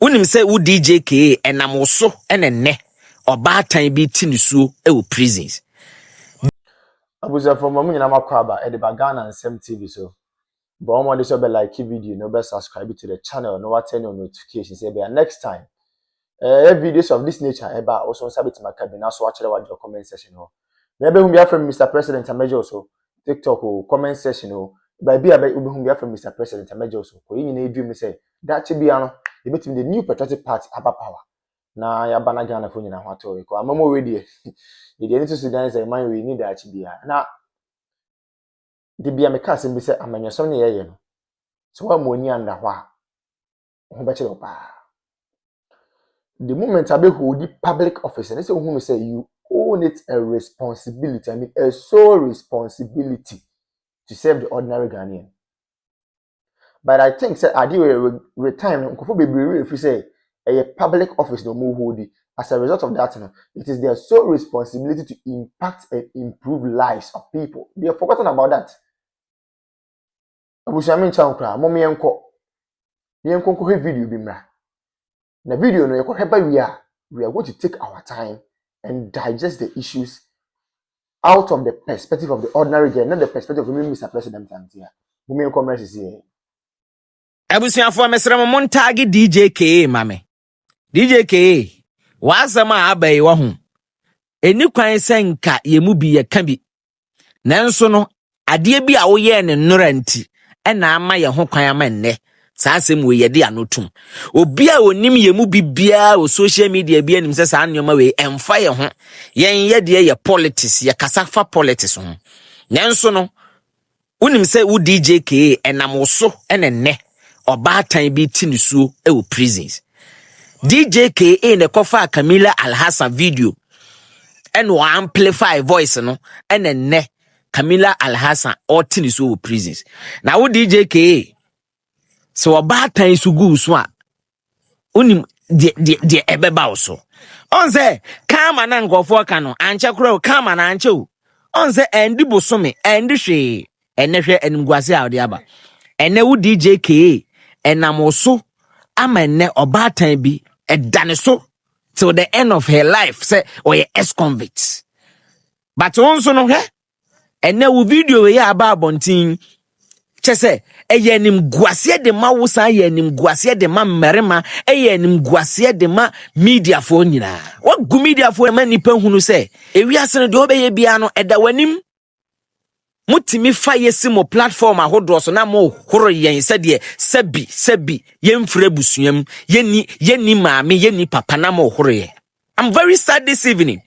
Unim say u DJK enam so enenne obatan bi ti nisuo e wo prisons. Abuza from mamu nyina makwaba e de bagana and Sem TV so. But omo dey so be like video, no be subscribe to the channel, no what turn on notifications. Say be next time. Videos of this nature eba also sabit makabina so watch the comment section ho. Maybe whom be from Mr. President Amejo so TikTok or comment section ho. By be whom be from Mr. President Amejo so. Ko yin na dream say that be ano e between the new patriotic party Aba power. Na ya bana Ghana fo nyina ho ato ko amamo we dey. The need to Sudan say man we need that be na the be ameka sem be say amanyasom ne yeye no. So wa mo ni anda ho a ho be chiro pa. The moment I be hold the public office, and say who say you own it a responsibility. I mean a sole responsibility to serve the ordinary Ghanaian. But I think say I do retirement. Nkofo bebree if you say a public office no more hold it. As a result of that, it is their sole responsibility to impact and improve lives of people. They have forgotten about that. Abushami chankra, momi enko. Ni enko ko video bi mra. Na video no we are going to take our time and digest the issues out of the perspective of the ordinary girl, not the perspective of Mr. President here. Women commerce is here. Abusiafo mesrem mon tag DJK mame. DJK wasama abai wo ho. Eni kwan senka yemu bi ye ka bi. Nanso no ade bi a wo ye ne nnora nti na ama ye ho kwan ama nne. Sa asem we yede anotum obi a onim yemu bibia o social media bia nim se sa anoma we emfa ye ho yen yede ye politics ye kasafa politics ho nanso no unim se u DJK enam so enenne obatan bi ti nisuo e wo prisons. DJK ne kofa Camila Alhassan video and o amplify voice no enenne Camila Alhassan o ti nisuo wo prisons. Na u DJK so obatan sugu so a unim de ebeba so on say kama na ngofo ka no anche kro kama na anche o on say endi bosome endi hwe enehwe enimguase a ode aba ene wo DJK enam so amenne obatan bi edane so till the end of her life say oye ex-convict but onso no hwe ene wo video we ya aba abontin chese eyenim guase de ma wosa eyenim guase de ma mmerema eyenim guase de ma media fo nyina wa gu media fo ma nipa hunu se ewiase no de obeye bia no eda wanim mutimi fa yesimo platform ahodo so na mo horo yen se de sabi yemfre busuam yeni maame yeni papa na mo horo ye. I'm very sad this evening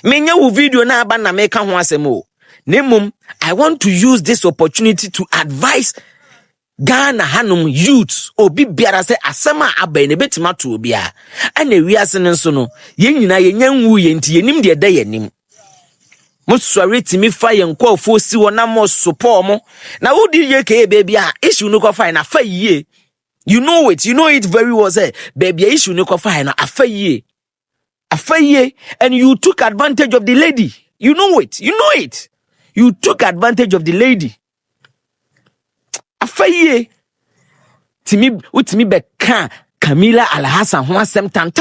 menya wo video na aba na meka ho asemo nemum I want to use this opportunity to advise Ghana hanum youth obi biara se asema aba ne betima to obia ana wiase nso no yen nyina yenyanwu ye nti yenim de da yenim musori timi fa yen kwofo si wona mo support mo na wo di ye ke baby a issue no ko fa na fa yie you know it very well say baby issue no ko fa na afa yie and you took advantage of the lady you know it you took advantage of the lady. Afaye utimi be kan Camila Alhassan ho asem tan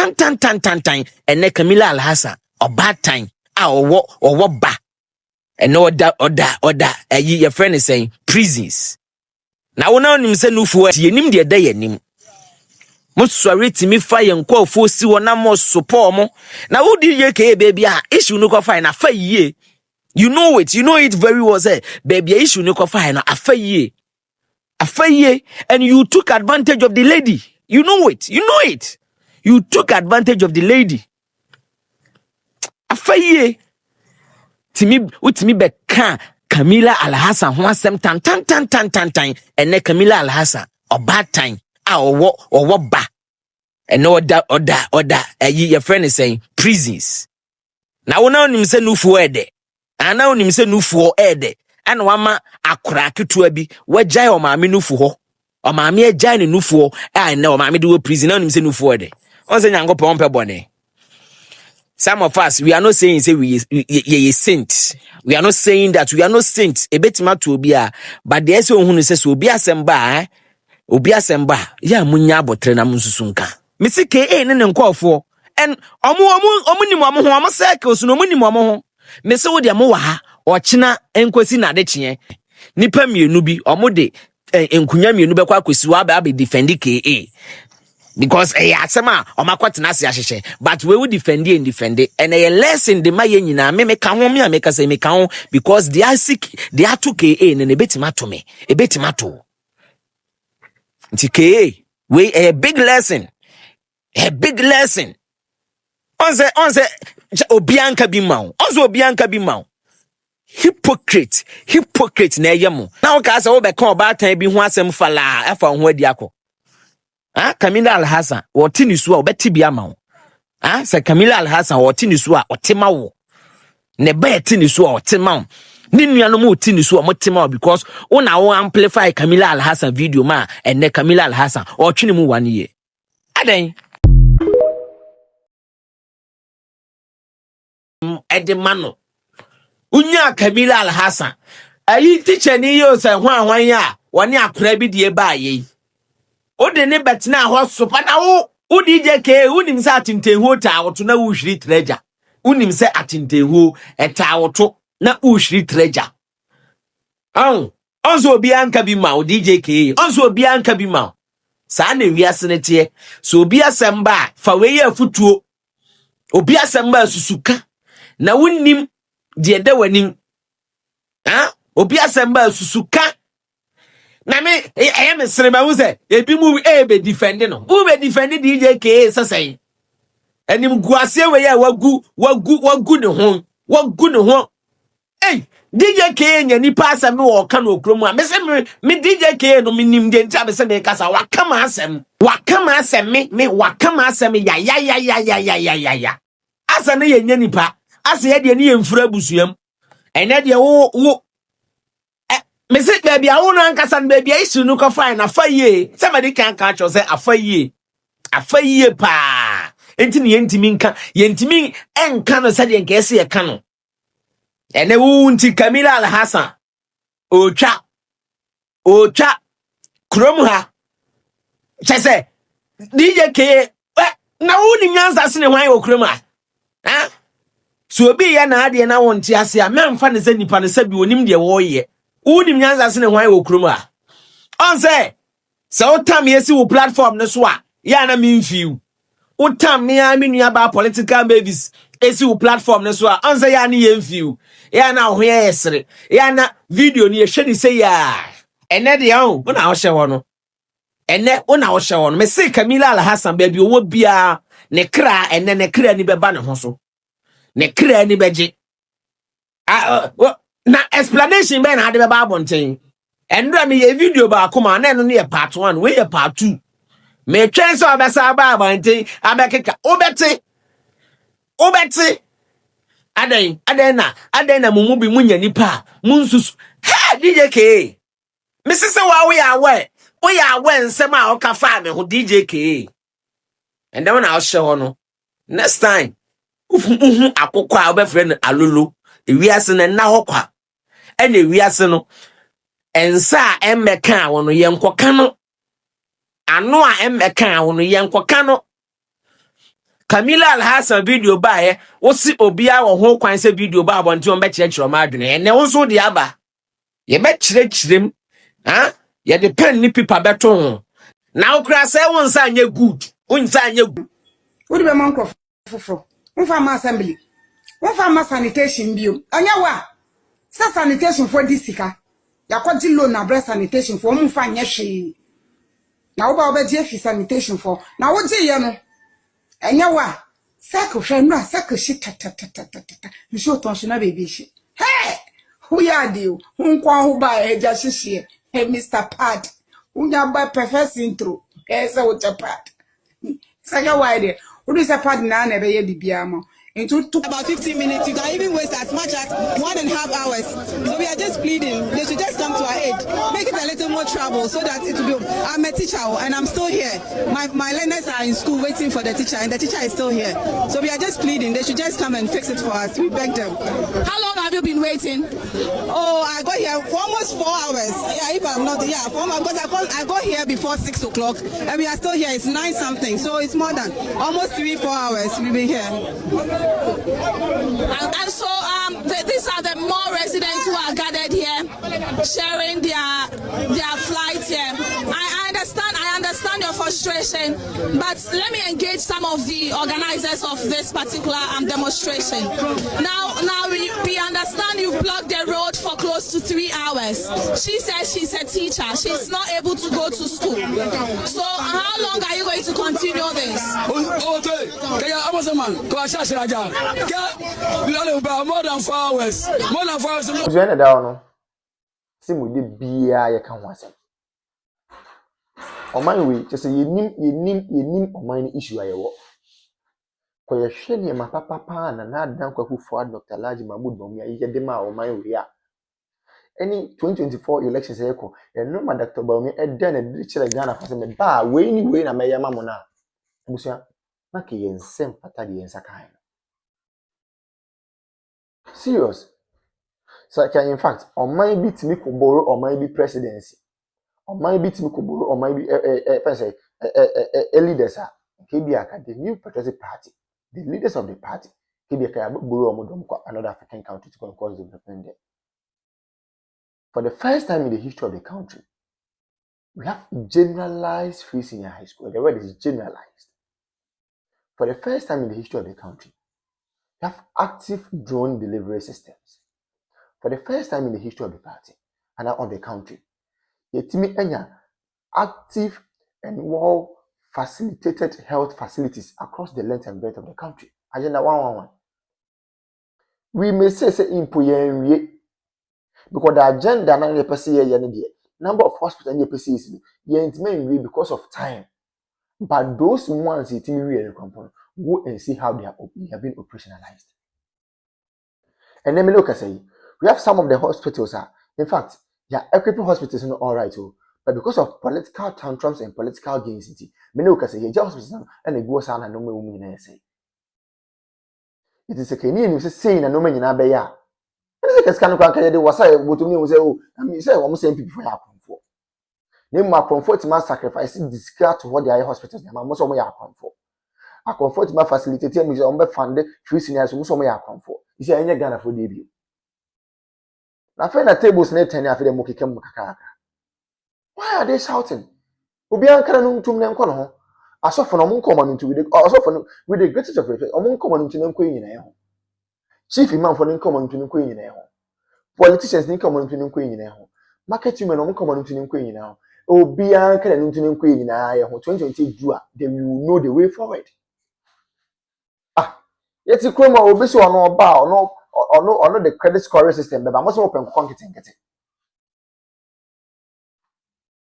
ene Camila Alhassan obatan a owo ba ene oda ayi your friend is saying prisons na wona onim se nufu yenim de da yenim musori timi fa yen kwofo si wona mo support mo na wo di ye ke baby a issue no ko fa na fa yie you know it very well say baby issue no ko fa na afaye and you took advantage of the lady you know it you took advantage of the lady afaye utimi be kan Camila Alhassan ho asem tan ene Camila Alhassan obatan a owo ba ene oda ayi your friend is saying prisons na wona onim se nufu ede ana onim se nufu ede ana wama akora ketua bi wagyae o maame nufu ho o maame agyae ne nufu a na o maame de wo prison na onim se nufu ede on se nyango pompe bone. Some of us, we are not saying say we saints. We are not saying that we are not saints. Ebetima to obia, but there's one who says obia semba, obia semba. Ya munya botre na munsusunka. Missy K ne nkofo and omu ni mo ho omo circles no mu ni mo ho mese wo de mo wa ha ochina enkwesi na de chie nipa mienu bi omo de enkunya mienu be kwa kwesi wa ba defend KA because asema omakwatena se ahyehe but we will defend and a lesson de maye nyina me ka ho me ameka say me ka ho because they are sick they are to KA ne betima to me e betima to nti KA we a big lesson onse obianka bi ma onse obianka bi ma hypocrite na yemo na o ka say wo be ka obatan bi ho asem fala afa ho adi akọ Camila Al-Hassan woti ni so a obeti bia ma wo se Camila Al-Hassan woti ni so a otema wo ne ba ti ni so a otema wo ni nuanom woti ni so a motema wo because una wo amplify Camila Al-Hassan video ma enne Camila Al-Hassan o twene mu 1 year adan edemano unya Camila Al-Hassan ayi teacher ni yo se hwan ya woni akora bi de ba yi o de ne betina ho sopa na wo DJ K unim se atintenhu ta woto na wo hwiri treasure unim se atintenhu eta woto na wo hwiri treasure onzo obi anka bi ma o DJ K onzo obi anka bi ma sa na wiase ne tie so obi asamba fa we afutuo obi asamba susuka na wonnim de da wanim obi asamba susuka na me me sreba wo se ebi mu be defend no wo be defend DJ K sasai enim guase we ya wagu ne ho DJ K nya ni pa asem wo ka no okromu a me se me DJ K no minim de ntia me se me kasa wakama asem me wakama asem ya asa ne ye nya nipa asa ye de ne ye mfura busuam ene de wo me say baby I won't ankasa baby I issue no ka fine na faye somebody can catch us say afaye pa enti ne yentimi nka yentimi enka no sade enka ese ye ka no ene wu nti Camila Al-Hassan otwa krom ha chese DJ K na wu ni nyansa se ne hwan wo krom ha so obi ya na ade na wonti ase a memfa ne se nipa ne sabi onim de wo ye unim nyanza se ne hwan wo krom a onse se otam yesi wo platform ne so a ya na memfiu otam me a me nua ba political babies esi wo platform ne so a onse ya na yemfiu ya na ho yesere ya na video ni ehwe ni se ya ene de ho una ho hye ho no ene una ho hye ho no me se Camila Al-Hassan baby owo bia ne kra ene ne kra ni beba ne ho so ne kra ni beje na explanation be na de be abonten endra me ye video ba akoma na no ne part 1 we ye part 2 me twen so obesa ba abonten abekeka obeti aden na mumu bi munya nipa munsusu ha DJ K misese wa we awe nsem a o ka fa me ho DJ K and then na o hye ho no next time ufu akokwa a obefre no alolo ewiase na ho kwa ene wiase no ensa emmeka wono yenkoka no ano a emmeka wono yenkoka no Camila Al-Hassan video ba wo si obia wo ho kwan se video ba abonti on be kirechiro ma adwene ene wo so de aba ye be kirechirem ye de pen ni paper beto ho na wo kra se won sa anya good unsa anya good wo de be man ko foforo won ma assembly won ma sanitation bio anya wa sa sanitation for disika yakwaji loan na breast sanitation for won fa nya hwe na wo ba obeje fi sanitation for na wo je ye no anya wa sako hwe no sako shi ta nso tonshina baby shi hey who ya dio nkwa ho ba eja hihie hey Mr. Pad unya ba perfect intro say what a pad sanya wide wo do say pad na be ye bibia mo It took about 15 minutes. You can even waste as much as 1.5 hours. So we are just pleading. They should just come to our aid. Make it a little more trouble so that it will be. I'm a teacher and I'm still here. My learners are in school waiting for the teacher and the teacher is still here. So we are just pleading. They should just come and fix it for us. We beg them. How long have you been waiting? Oh, I got here for almost 4 hours. Yeah, if I'm not, yeah, 4 hours. Because I got here before 6 o'clock and we are still here. It's 9 something. So it's more than almost 3-4 hours we've been here. And so these are the more residents who are gathered here, sharing their flight here. I understand your frustration, but let me engage some of the organizers of this particular demonstration. Now we understand you've blocked the road for close to 3 hours. She says she's a teacher. She's not able to go to school. So how long are you going to continue this? Amasaman, more than 4 hours. More than 4 hours. Join down. See, we did be a can once. On my way, just say you name on my issue. I walk. For your shady, my papa, and not down who for Dr. Large Mahmoud Bomia, you get them out on my way. Any 2024 elections echo, and no man Dr. Bomia, and then a digital Ghana for some bar, way, a mayor mamona. Monsieur, Maki and Sem Patadi and Sakai. Serious. So in fact, on my bit me could borrow or my be presidency. On my bit me could borrow or my be a leaders are KBA, the new patriotic party, the leaders of the party, KBA borrow another African country to cause development there. For the first time in the history of the country, we have generalized free senior high school. The word is generalized. For the first time in the history of the country, we have active drone delivery systems. For the first time in the history of the party and of the country, Yetimi Enya active and well facilitated health facilities across the length and breadth of the country. Agenda 111. We may say impuye because the agenda na the person here number of hospitals and the is intimate because of time. But those ones yetimi go and see how they have been operationalized. And then me look say we have some of the hospitals in fact, yeah, equipping hospitals not all right, but because of political tantrums and political gains, me look say yeah, hospitals and they go sana no me say. It is a Kenyan who say na no me nyina be ya. It is a scan kan kan dey wasa botumi say oh, I mean say we say NPP for ya comfort. Name ma comfort ma sacrifice discard to what the hospitals na mo so mo ya comfort. A comfort ma facilitate me say on be fund free seniors mo so mo ya comfort. You say anya Ghana for dey. Na fe na tables na 10 afi dem mokekam kakaka. Why are they shouting? Obi ankara no ntum ne nko no ho. Asofo no mo nko ma no ntu asofo no with the greatest of respect, omo nko ma no ntu ne nko nyina ho. Chief imam for nko ma no ntu ne nko nyina ho. Politicians nko ma no ntu ne nko nyina ho. Market women omo nko ma no ntu ne nko nyina ho. Obi ankara no ntu ne nko nyina ho. 2020 Jua, then we will know the way forward. Yeti kroma obi so ono ba ono the credit scoring system be ba mo so open konketenkete.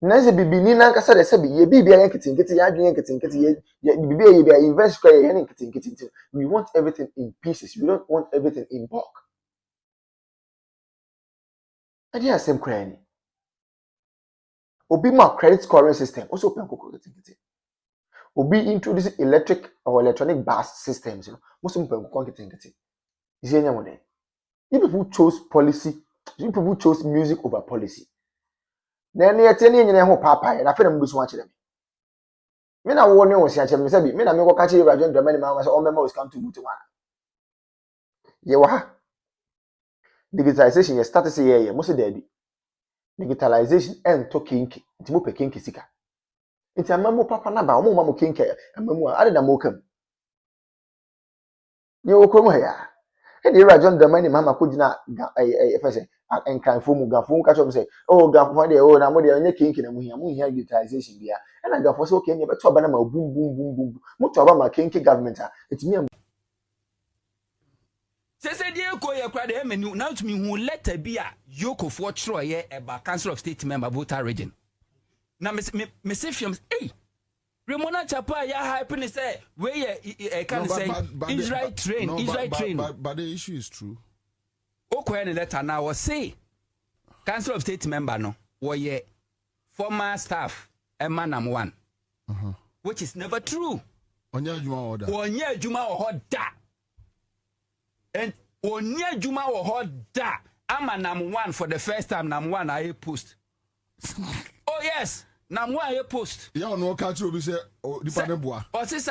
Nanze bibini na nkasa de se bi ye bibia yanketenkete ya adwen yanketenkete ye bibia ye bia invest square ye yanketenkete. We want everything in pieces. We don't want everything in bulk. Adi asem kra ni. Obi ma credit scoring system also open konketenkete. Obi introduce electric or electronic bus systems, most of them konketenkete. Is any one there? You people chose policy, you people chose music over policy. Then you tell me ho papa, and I feel them go watch them. Me na wo ne wo sia chem say bi, me na me go catch you radio ndama ni ma say all members come to boot one. Ye wa ha. Digitalization ye start say ye mo say there bi. Digitalization and to kinki, nti mo pe kinki sika. Nti amamu papa na ba, omo ma mo kinki, amamu a ade na mo kam. Ye wo krom ha ya. And the Rajon the money mama could not and can form Gafon catch up say, oh, Gafon, oh, now what they're making and we have utilization here. And I got for so can you but Banama boom, boom, boom, boom. Much about my kinky government. It's me. Say dear Koya cried him and now to me who let a be a yoke of what Troy about Council of State member voter region. Now Miss Missifiums, hey. Ramona Chapa ya hype say where can say Israel train Israel train. But the issue is true. Okay, the letter now was say Council of State member no were former staff Emanam 1, which is never true. Onya Juma order. Onya Juma or da. And Onya Juma or da. Amanam 1 for the first time. Nam 1 I post. Oh yes, Nam 1 I post. Yeah, no catch you. We say, oh, the panel boy. Or sister.